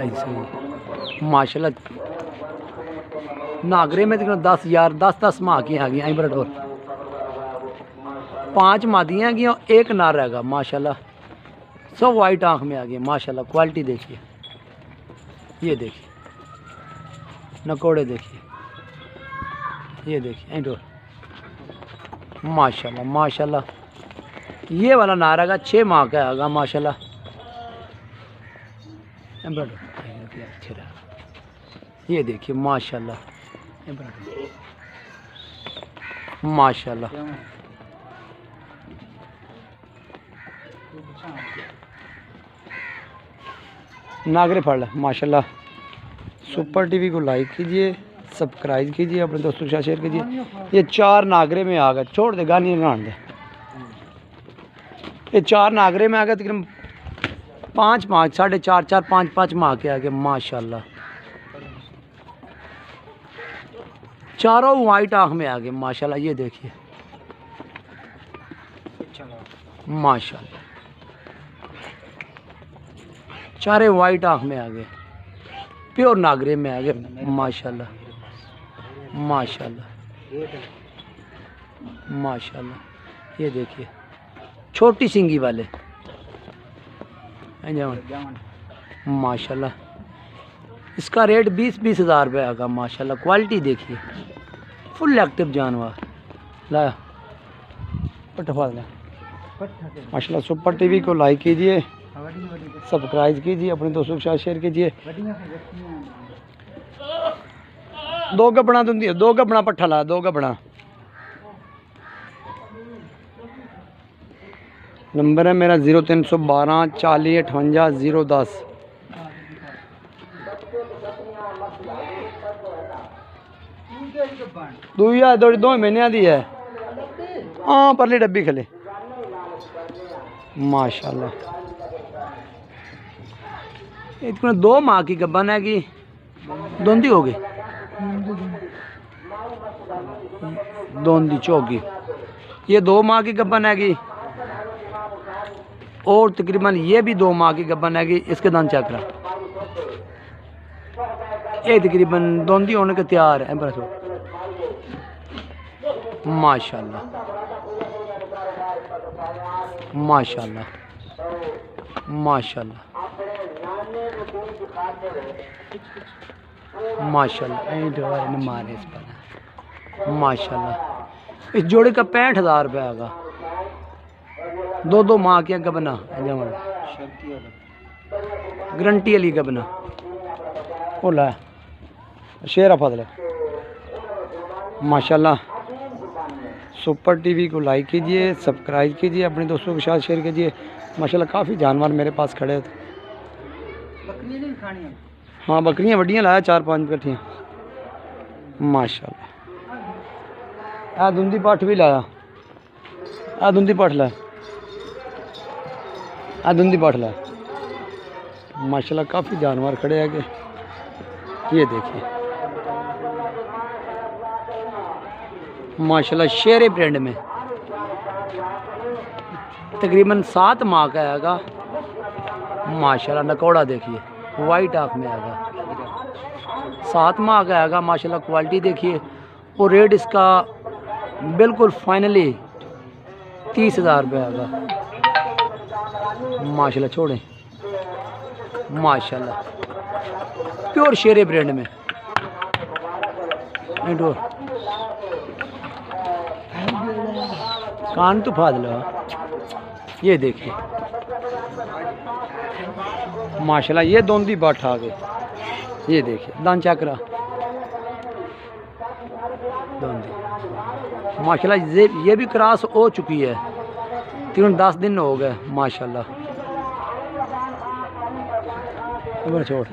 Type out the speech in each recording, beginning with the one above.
ऐसे माशाल्लाह नागरे में तकरीबन 10 यार 10 माह की आ गई आई बड़ा ढोल 5 मादियाँ आ गई और एक नार रहेगा माशाल्लाह। सब वाइट आँख में आ गई माशाल्लाह। क्वालिटी देखिए, ये देखिए नकोड़े देखिए, ये देखिए ढोल माशाल्लाह माशाल्लाह। ये वाला नार आएगा 6 माह का आएगा माशाल्लाह। ये देखिए माशाल्लाह माशाल्लाह। नागरे फल माशाल्लाह। सुपर टीवी को लाइक कीजिए, सब्सक्राइब कीजिए, अपने दोस्तों के साथ शेयर कीजिए। ये 4 नागरे में आ गए, छोड़ दे गानी नहान दे। ये 4 नागरे में आ गए तकरीबन 5 माह 4.5 5 माह के आगे माशाल्लाह। चारों वाइट आँख में आ गए माशाल्लाह। ये देखिए माशाल्लाह, चारे वाइट आँख में आ गए, प्योर नागरे में आ गए माशाल्लाह माशाल्लाह माशाल्लाह। ये देखिए छोटी सिंगी वाले माशाल्लाह। इसका रेट 20-20 हज़ार रुपये आएगा माशाल्लाह। क्वालिटी देखिए, फुल एक्टिव जानवर लाया पटफा माशाल्लाह। सुपर टीवी को लाइक कीजिए, सब्सक्राइब कीजिए, अपने दोस्तों के साथ शेयर कीजिए। 2 गबड़ा दूंदी है, 2 गबड़ा पट्ठा ला, 2 गबड़ा। नंबर है मेरा 0312 40 58 010। दुइया 2 महीने दी है। हाँ परली डब्बी खले माशाल्लाह। इतना 2 माह की गब्बन है कि दोंदी हो गई, दोंदी चौकी। ये 2 माह की गब्बन है कि और तकरीबन ये भी 2 माह की गब्बन है कि इसके दान चेक करा। ये तकरीबन दोंदी होने के तैयार है माशाल्लाह माशाल्लाह माशाल्लाह माशाल्लाह। मारे इस पर माशाल्लाह। इस जोड़े का 65 हज़ार रुपये आएगा। 2 माह के गबना गारंटी वाली गबना बोला शेरा फजल माशाल्लाह। सुपर टीवी को लाइक कीजिए, सब्सक्राइब कीजिए, अपने दोस्तों के साथ शेयर कीजिए माशाल्लाह। काफ़ी जानवर मेरे पास खड़े थे। हाँ बकरियाँ वड्डियाँ लाया 4-5 इकट्ठियाँ माशाल्लाह। आ धुंधी पठ भी लाया, आ धुंधी पठ लाया, आ धुंधी पठ लाया माशाल्लाह। काफ़ी जानवर खड़े हैं कि ये देखिए माशाल्लाह। शेरे ब्रांड में तकरीबन 7 माह का आएगा माशाल्लाह। नकोड़ा देखिए वाइट आँख में आएगा, 7 माह का आएगा माशाल्लाह। क्वालिटी देखिए और रेट इसका बिल्कुल फाइनली 30 हज़ार रुपये आएगा माशाल्लाह। छोड़ें माशाल्लाह, प्योर शेरे ब्रांड में कान तो फादल। ये देखिए माशाल्लाह। ये दोंदी बाट आ गए, ये देखिए दान चक्रा दोंदी माशाल्लाह। ये भी क्रॉस हो चुकी है, 10 दिन हो गए माशाल्लाह। छोड़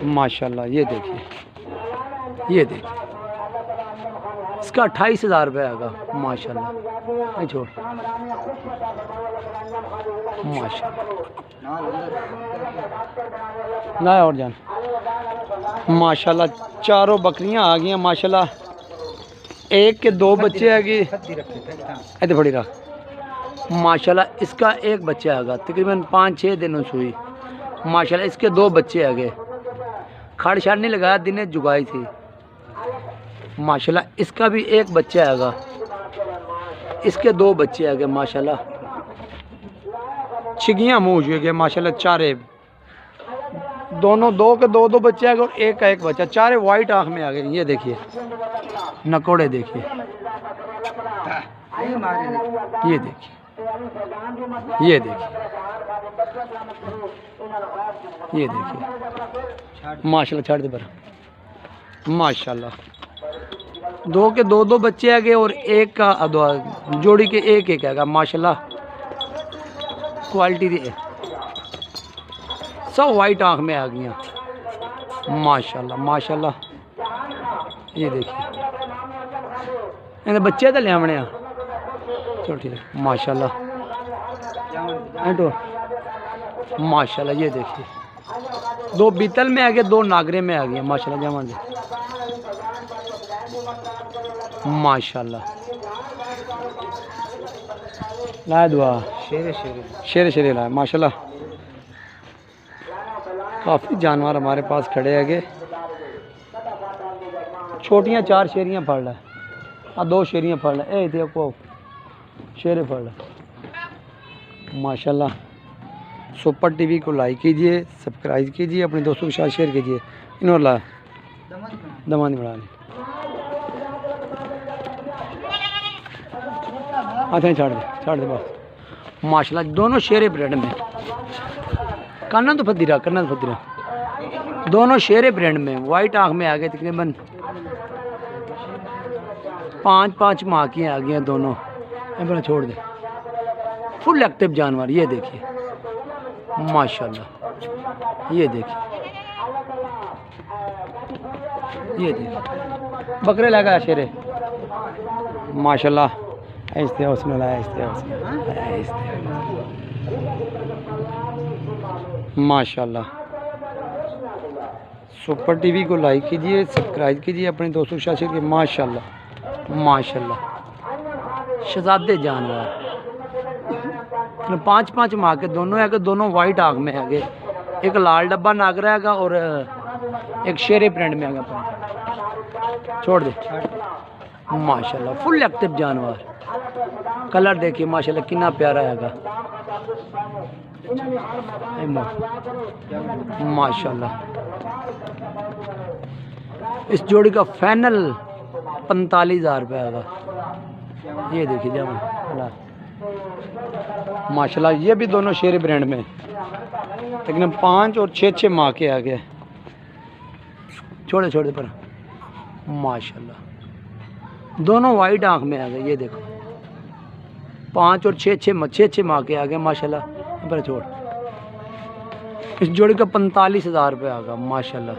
माशाल्लाह। ये देखिए, ये देखिए इसका 28 हज़ार रुपये आएगा माशाल्लाह। छोड़ माशाल्लाह ना और जान माशाल्लाह। चारों बकरियां आ गई हैं माशाल्लाह। एक के दो बच्चे आगे इधर फड़ी रहा। माशाल्लाह इसका एक बच्चा आगा तकरीबन 5-6 दिनों से हुई। माशाल्लाह इसके दो बच्चे आगे खड़ शाड़ नहीं लगाया, दिन जुगाई थी। माशाल्लाह इसका भी एक बच्चा आगा, इसके दो बच्चे आगे। माशाल्लाह छिगियाँ मुँह हुए गए माशाल्लाह चारे, दोनों दो के दो बच्चे आ गए और एक का एक बच्चा, चारे वाइट आँख में आ गए। ये देखिए नकोड़े देखिए, ये देखिए, ये देखिए, ये देखिए माशाल्लाह छाड़ दे पर। माशाल्लाह दो के दो बच्चे आ गए और एक का जोड़ी के एक एक आएगा। माशाल्लाह क्वालिटी दी सब वाइट आँख में आ गई। माशाल्लाह माशाल्लाह ये देखिए इन्हें बच्चे तो ले आने। चलो ठीक है। माशाल्लाह माशाल्लाह ये देखिए दो बीतल में आ गए, दो नागरे में आ गए। माशाल्लाह जमा जी माशाल्लाह ला दुआ शेरे शेरे ला। माशाल्लाह काफ़ी जानवर हमारे पास खड़े हैं। छोटियाँ 4 शेरियाँ फड़ ला, 2 शेरियाँ फड़ ला, ए थे को शेरे फड़ ला। माशाल्लाह सुपर टीवी को लाइक कीजिए, सब्सक्राइब कीजिए, अपने दोस्तों के साथ शेयर कीजिए। इन्होंने ला दमानी बढ़ा ली हाथ छाड़ दे बस। माशाल्लाह दोनों शेरे ब्रेड में, काना तो फदीरा, कन्ना तो फदीरा, दोनों शेरे ब्रांड में वाइट आँख में आ गए। तकरीबन 5-5 माह की आ गई हैं दोनों। बड़ा छोड़ दे फुल एक्टिव जानवर। ये देखिए माशाल्लाह, ये देखिए, ये देखिए बकरे लगा शेरे। माशाल्लाह ऐसे उसमें लाया, ऐसे माशाल्लाह। सुपर टीवी को लाइक कीजिए, सब्सक्राइब कीजिए, अपने दोस्तों के साथ शेयर कीजिए। माशाल्लाह माशाल्लाह शहजादे जानवर 5-5 माह के दोनों है, दोनों वाइट आँख में है। एक लाल डब्बा नागरा है और एक शेरे प्रिंट में है। छोड़ दे माशाल्लाह फुल एक्टिव जानवर। कलर देखिए माशाल्लाह कितना प्यारा है माशाल्लाह। इस जोड़ी का फाइनल 45,000 रुपये आएगा। ये देखिए जमा माशाल्लाह। ये भी दोनों शेर ब्रांड में लेकिन 5 और 6 माह के आ गए। छोड़े छोड़े पर माशाल्लाह दोनों वाइट आँख में आ गए। ये देखो 5 और 6 माह के आ गए माशाल्लाह। पर छोड़ इस जोड़ी का 45,000 रुपये आ गया माशाल्लाह।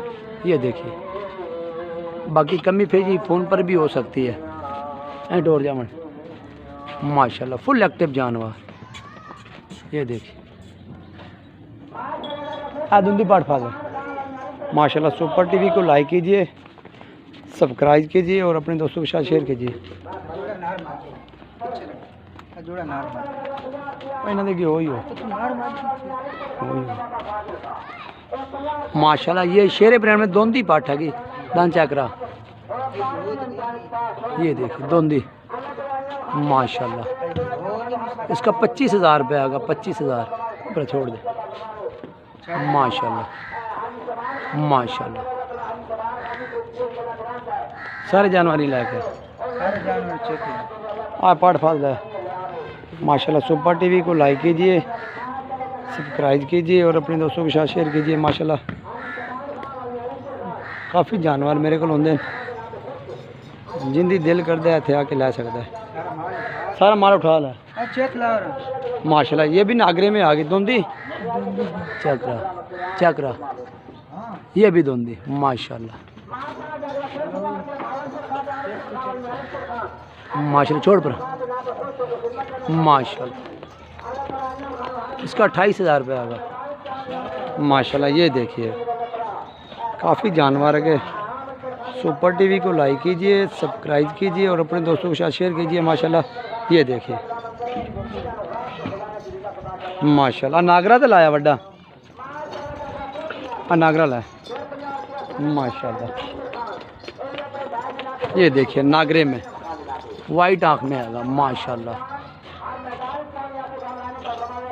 ये देखिए बाकी कमी फेजी फ़ोन पर भी हो सकती है। डोर जामन माशाल्लाह फुल एक्टिव जानवर। ये देखिए धुंधी पाठ फाग माशाल्लाह। सुपर टीवी को लाइक कीजिए, सब्सक्राइब कीजिए और अपने दोस्तों के साथ शेयर कीजिए। देखिए हो माशाल्लाह। ये शेरे ब्रांड में दोंदी पाठ है दान चक्रा। ये देखिए दोंदी माशाल्लाह। इसका 25,000 रुपये आएगा। 25,000 पर छोड़ दे माशाल्लाह माशाल्लाह। सारे जानवर ही लायक है। पाठ फाज है माशाल्लाह। सुपर टीवी को लाइक कीजिए, सब्सक्राइब कीजिए और अपने दोस्तों के साथ शेयर कीजिए। माशाल्लाह काफ़ी जानवर मेरे को होंगे जिंदी दिल करता है थे आके ला सकता है। सारा माल उठा ला माशाल्लाह। ये भी नागरे में आ गई दोंदी चक्रा। ये भी दोंदी माशाल्लाह माशाल्लाह। छोड़ पर माशाल्लाह। इसका 28,000 रुपये आएगा माशाल्लाह। ये देखिए काफ़ी जानवर है। सुपर टीवी को लाइक कीजिए, सब्सक्राइब कीजिए और अपने दोस्तों के साथ शेयर कीजिए। माशाल्लाह ये देखिए, माशाल्लाह नागरा तो लाया बड़ा, नागरा लाया माशाल्लाह। ये देखिए नागरे में वाइट आँख में आएगा माशाल्लाह।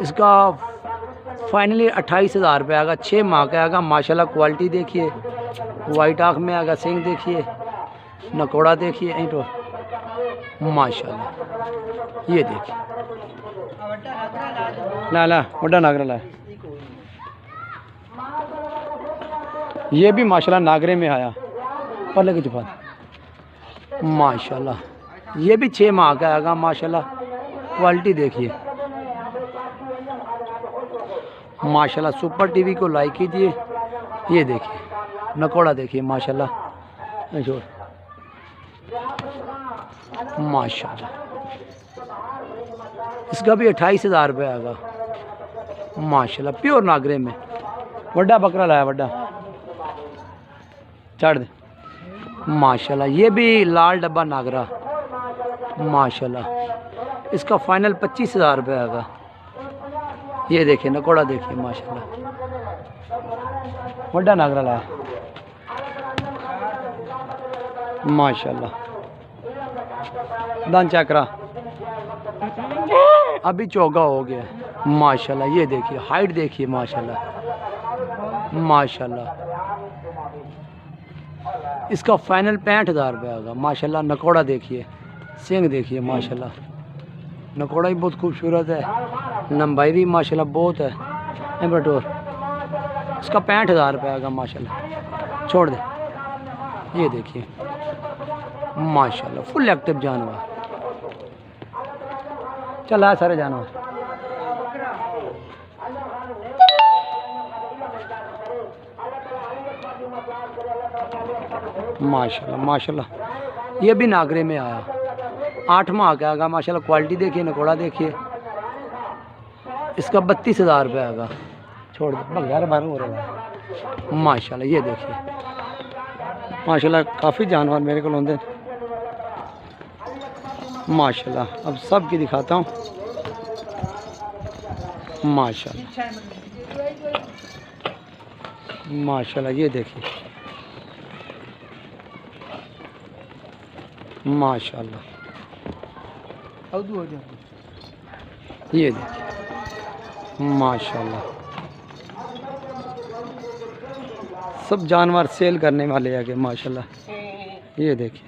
इसका फाइनली 28,000 रुपये आएगा, 6 माह का आएगा माशाल्लाह। क्वालिटी देखिए, वाइट आँख में आएगा, सिंग देखिए, नकोड़ा देखिए, तो माशाल्लाह ये देखिए। ला ला बड़ा नागरा ला, ये भी माशाल्लाह नागरे में आया पर लगे चुपा माशाल्लाह। ये भी 6 माह का आएगा माशाल्लाह। क्वालिटी देखिए माशाल्लाह। सुपर टीवी को लाइक कीजिए। ये देखिए नकोड़ा देखिए माशाल्लाह, माशाल्लाह। इसका भी 28,000 रुपये आएगा माशाल्लाह। प्योर नागरे में बड़ा बकरा लाया, बड़ा चढ़ दे माशाल्लाह। ये भी लाल डब्बा नागरा माशाल्लाह। इसका फाइनल 25,000 रुपये आएगा। ये देखिए नकोड़ा देखिए माशाल्लाह, बड़ा नागरा लाया माशाल्लाह। दान चक्रा अभी चौगा हो गया माशाल्लाह। ये देखिए हाइट देखिए माशाल्लाह, माशाल्लाह। इसका फाइनल 65,000 रुपये आएगा माशाल्लाह। नकोड़ा देखिए, सिंग देखिए माशाल्लाह। नकोड़ा भी बहुत खूबसूरत है, लंबाई भी माशाल्लाह बहुत है। बटोर इसका 65,000 रुपये आएगा माशाल्लाह। छोड़ दे, ये देखिए माशाल्लाह फुल एक्टिव जानवर। चला सारे जानवर माशाल्लाह माशाल्लाह। ये भी नागरे में आया, 8 माह का आएगा माशाल्लाह। क्वालिटी देखिए, नकोड़ा देखिए। इसका 32,000 रुपये आएगा। छोड़ दो बगैर बार हो रहा है माशाल्लाह। ये देखिए माशाल्लाह काफ़ी जानवर मेरे को होंगे माशाल्लाह। अब सब की दिखाता हूँ माशाल्लाह, माशाल्लाह। ये देखिए माशाल्लाह, ये देखिए माशाल्लाह। सब जानवर सेल करने वाले आगे माशाल्लाह। ये देखिए